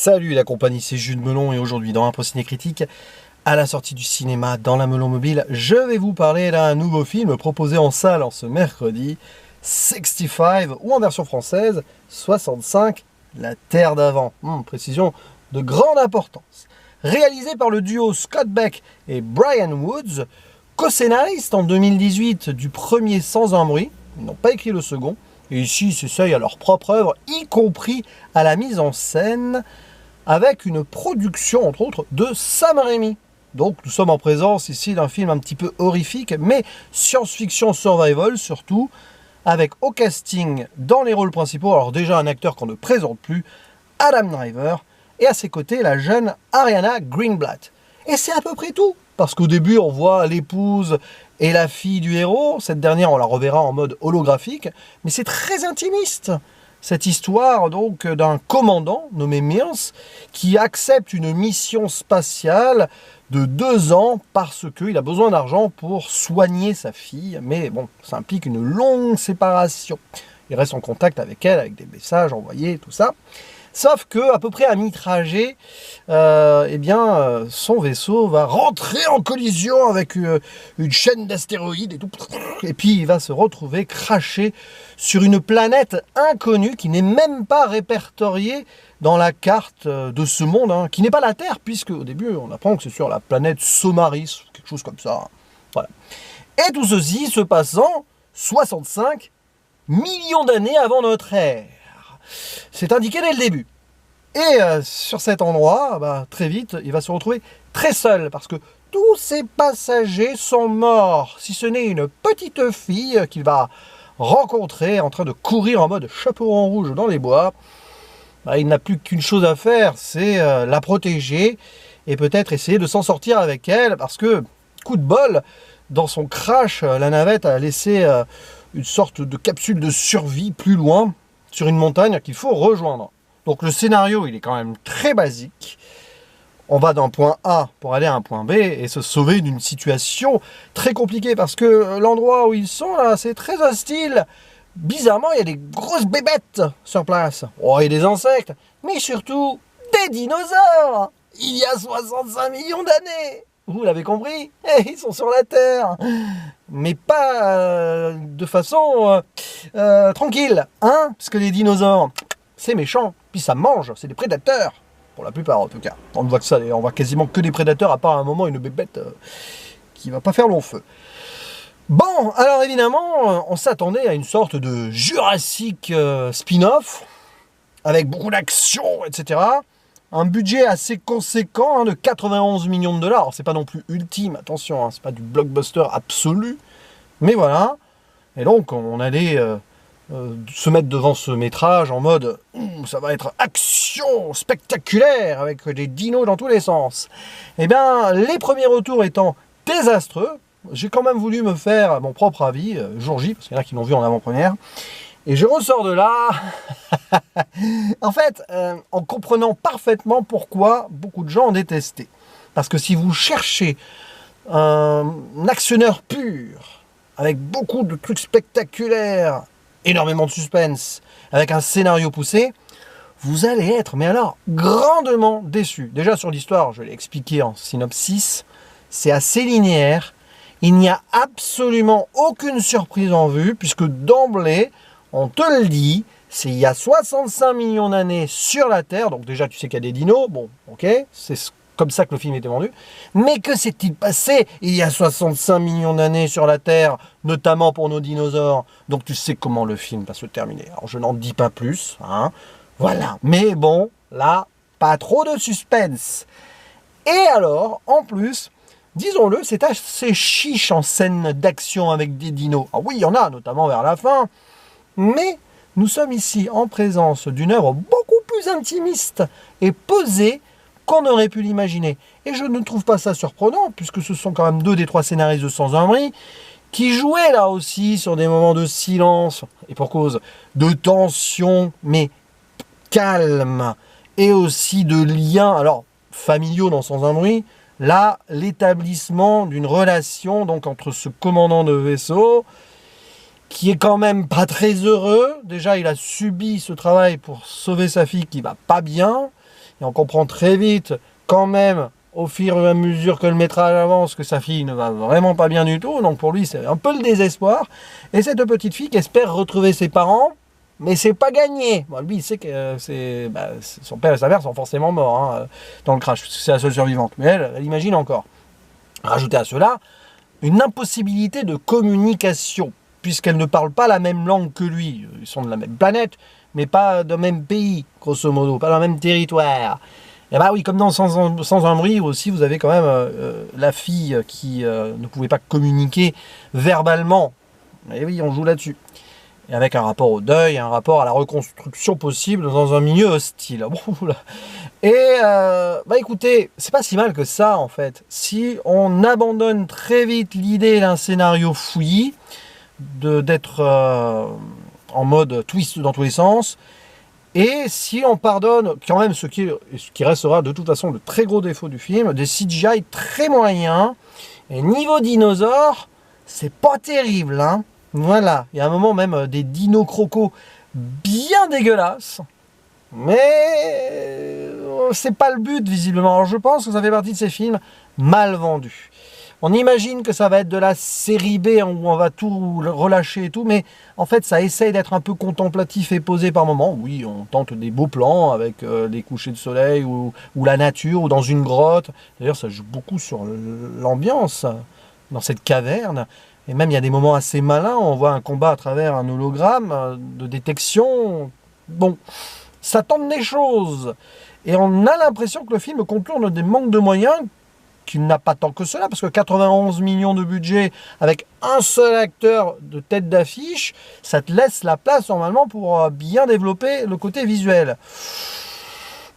Salut la compagnie, c'est Jules Melon et aujourd'hui dans Impro Ciné Critique, à la sortie du cinéma dans la Melon Mobile, je vais vous parler d'un nouveau film proposé en salle en ce mercredi, 65 ou en version française, 65, La Terre d'avant. Précision de grande importance. Réalisé par le duo Scott Beck et Brian Woods, co-scénaristes en 2018 du premier Sans un bruit, ils n'ont pas écrit le second, et ici ils s'essayent à leur propre œuvre, y compris à la mise en scène, avec une production entre autres de Sam Raimi. Donc nous sommes en présence ici d'un film un petit peu horrifique, mais science-fiction survival surtout, avec au casting dans les rôles principaux, alors déjà un acteur qu'on ne présente plus, Adam Driver, et à ses côtés la jeune Ariana Greenblatt. Et c'est à peu près tout, parce qu'au début on voit l'épouse et la fille du héros, cette dernière on la reverra en mode holographique, mais c'est très intimiste. Cette histoire donc d'un commandant nommé Mills qui accepte une mission spatiale de 2 ans parce qu'il a besoin d'argent pour soigner sa fille, mais bon, ça implique une longue séparation. Il reste en contact avec elle, avec des messages envoyés, tout ça. Sauf que à peu près à mi-trajet, son vaisseau va rentrer en collision avec une chaîne d'astéroïdes et tout, et puis il va se retrouver craché sur une planète inconnue qui n'est même pas répertoriée dans la carte de ce monde, qui n'est pas la Terre, puisque au début on apprend que c'est sur la planète Somaris, quelque chose comme ça. Voilà. Et tout ceci se passant 65 millions d'années avant notre ère. C'est indiqué dès le début. Et sur cet endroit, très vite, il va se retrouver très seul, parce que tous ses passagers sont morts, si ce n'est une petite fille qu'il va rencontrer en train de courir en mode chaperon rouge dans les bois. Il n'a plus qu'une chose à faire, c'est la protéger et peut-être essayer de s'en sortir avec elle, parce que, coup de bol, dans son crash, la navette a laissé une sorte de capsule de survie plus loin, sur une montagne qu'il faut rejoindre. Donc le scénario, il est quand même très basique. On va d'un point A pour aller à un point B et se sauver d'une situation très compliquée parce que l'endroit où ils sont là, c'est très hostile. Bizarrement, il y a des grosses bébêtes sur place. Oh, il y a des insectes, mais surtout des dinosaures. Il y a 65 millions d'années. Vous l'avez compris? Ils sont sur la Terre. Mais pas de façon tranquille, parce que les dinosaures, c'est méchant, puis ça mange, c'est des prédateurs, pour la plupart en tout cas. On ne voit que ça, on voit quasiment que des prédateurs, à part à un moment une bébête qui va pas faire long feu. Bon, alors évidemment, on s'attendait à une sorte de Jurassic spin-off, avec beaucoup d'action, etc., un budget assez conséquent de 91 millions de dollars. Alors, c'est pas non plus ultime, attention, c'est pas du blockbuster absolu. Mais voilà. Et donc, on allait se mettre devant ce métrage en mode ça va être action spectaculaire avec des dinos dans tous les sens. Eh bien, les premiers retours étant désastreux, j'ai quand même voulu me faire mon propre avis, jour J, parce qu'il y en a qui l'ont vu en avant-première. Et je ressors de là, en fait, en comprenant parfaitement pourquoi beaucoup de gens ont détesté. Parce que si vous cherchez un actionneur pur, avec beaucoup de trucs spectaculaires, énormément de suspense, avec un scénario poussé, vous allez être, mais alors, grandement déçu. Déjà sur l'histoire, je l'ai expliqué en synopsis, c'est assez linéaire, il n'y a absolument aucune surprise en vue, puisque d'emblée, on te le dit, c'est il y a 65 millions d'années sur la Terre, donc déjà tu sais qu'il y a des dinos, bon, ok, c'est comme ça que le film était vendu, mais que s'est-il passé il y a 65 millions d'années sur la Terre, notamment pour nos dinosaures, donc tu sais comment le film va se terminer. Alors je n'en dis pas plus, voilà, mais bon, là, pas trop de suspense. Et alors, en plus, disons-le, c'est assez chiche en scène d'action avec des dinos. Ah oui, il y en a, notamment vers la fin, mais nous sommes ici en présence d'une œuvre beaucoup plus intimiste et posée qu'on aurait pu l'imaginer. Et je ne trouve pas ça surprenant, puisque ce sont quand même 2 des 3 scénaristes de Sans un bruit qui jouaient là aussi sur des moments de silence, et pour cause de tension, mais calme, et aussi de liens, alors familiaux dans Sans un bruit, là, l'établissement d'une relation donc entre ce commandant de vaisseau, qui est quand même pas très heureux. Déjà, il a subi ce travail pour sauver sa fille qui va pas bien. Et on comprend très vite, quand même, au fur et à mesure que le métrage avance, que sa fille ne va vraiment pas bien du tout. Donc pour lui, c'est un peu le désespoir. Et cette petite fille qui espère retrouver ses parents, mais c'est pas gagné. Bon, lui, il sait que son père et sa mère sont forcément morts hein, dans le crash, parce que c'est la seule survivante. Mais elle imagine encore. Rajoutez à cela une impossibilité de communication, puisqu'elle ne parle pas la même langue que lui. Ils sont de la même planète, mais pas du même pays, grosso modo, pas dans le même territoire. Et bah oui, comme dans Sans un bruit aussi, vous avez quand même la fille qui ne pouvait pas communiquer verbalement. Et oui, on joue là-dessus. Et avec un rapport au deuil, un rapport à la reconstruction possible dans un milieu hostile. Et bah écoutez, c'est pas si mal que ça en fait. Si on abandonne très vite l'idée d'un scénario fouillis, d'être en mode twist dans tous les sens, et si on pardonne quand même ce qui restera de toute façon le très gros défaut du film, des CGI très moyens, et niveau dinosaures, c'est pas terrible, hein. Voilà, il y a un moment même des dinos crocos bien dégueulasses, mais c'est pas le but visiblement. Alors je pense que ça fait partie de ces films mal vendus. On imagine que ça va être de la série B où on va tout relâcher et tout, mais en fait ça essaye d'être un peu contemplatif et posé par moments. Oui, on tente des beaux plans avec les couchers de soleil ou la nature ou dans une grotte. D'ailleurs ça joue beaucoup sur l'ambiance dans cette caverne. Et même il y a des moments assez malins, on voit un combat à travers un hologramme de détection. Bon, ça tente des choses. Et on a l'impression que le film contourne des manques de moyens qu'il n'a pas tant que cela, parce que 91 millions de budget avec un seul acteur de tête d'affiche, ça te laisse la place normalement pour bien développer le côté visuel.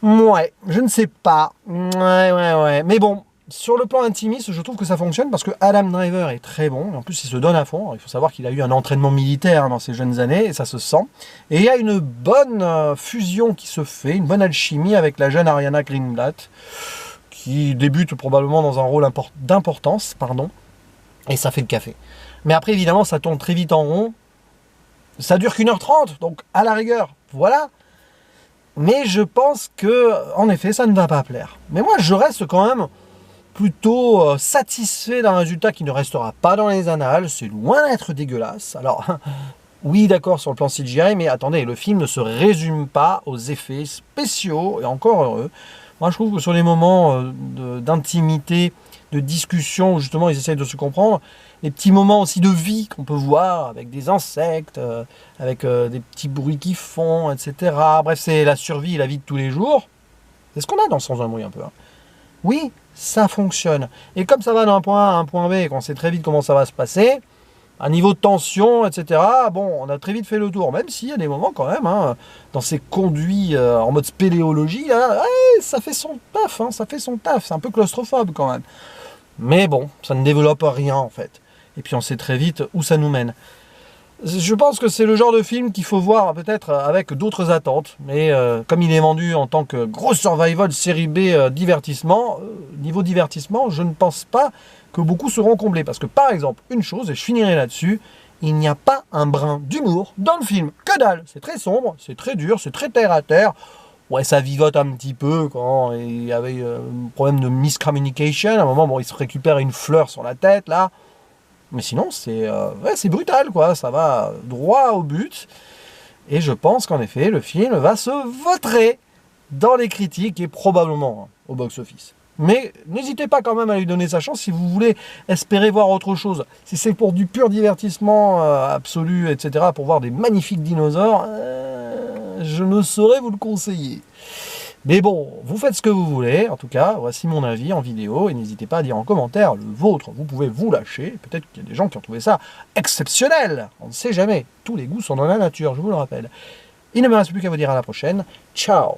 Ouais, je ne sais pas. Ouais. Mais bon, sur le plan intimiste, je trouve que ça fonctionne parce que Adam Driver est très bon. En plus, il se donne à fond. Il faut savoir qu'il a eu un entraînement militaire dans ses jeunes années et ça se sent. Et il y a une bonne fusion qui se fait, une bonne alchimie avec la jeune Ariana Greenblatt qui débute probablement dans un rôle d'importance, et ça fait le café. Mais après, évidemment, ça tourne très vite en rond. Ça dure qu'1h30, donc à la rigueur, voilà. Mais je pense que, en effet, ça ne va pas plaire. Mais moi, je reste quand même plutôt satisfait d'un résultat qui ne restera pas dans les annales. C'est loin d'être dégueulasse. Alors, oui, d'accord sur le plan CGI, mais attendez, le film ne se résume pas aux effets spéciaux, et encore heureux. Moi, je trouve que sur les moments d'intimité, de discussion, où justement ils essayent de se comprendre, les petits moments aussi de vie qu'on peut voir, avec des insectes, avec des petits bruits qui font, etc. Bref, c'est la survie et la vie de tous les jours. C'est ce qu'on a dans Sans un bruit un peu. Hein. Oui, ça fonctionne. Et comme ça va d'un point A à un point B, et qu'on sait très vite comment ça va se passer, à niveau de tension, etc., bon, on a très vite fait le tour, même s'il y a des moments quand même, hein, dans ces conduits en mode spéléologie, là, ça fait son taf, hein, c'est un peu claustrophobe quand même. Mais bon, ça ne développe rien en fait. Et puis on sait très vite où ça nous mène. Je pense que c'est le genre de film qu'il faut voir peut-être avec d'autres attentes, mais comme il est vendu en tant que gros survival série B divertissement, niveau divertissement, je ne pense pas que beaucoup seront comblés. Parce que par exemple, une chose, et je finirai là-dessus, il n'y a pas un brin d'humour dans le film. Que dalle. C'est très sombre, c'est très dur, c'est très terre à terre. Ouais, ça vivote un petit peu quand il y avait un problème de miscommunication. À un moment, bon, il se récupère une fleur sur la tête, là. Mais sinon, c'est brutal, quoi. Ça va droit au but. Et je pense qu'en effet, le film va se vautrer dans les critiques et probablement au box-office. Mais n'hésitez pas quand même à lui donner sa chance si vous voulez espérer voir autre chose. Si c'est pour du pur divertissement absolu, etc., pour voir des magnifiques dinosaures, je ne saurais vous le conseiller. Mais bon, vous faites ce que vous voulez. En tout cas, voici mon avis en vidéo. Et n'hésitez pas à dire en commentaire le vôtre. Vous pouvez vous lâcher. Peut-être qu'il y a des gens qui ont trouvé ça exceptionnel. On ne sait jamais. Tous les goûts sont dans la nature, je vous le rappelle. Il ne me reste plus qu'à vous dire à la prochaine. Ciao!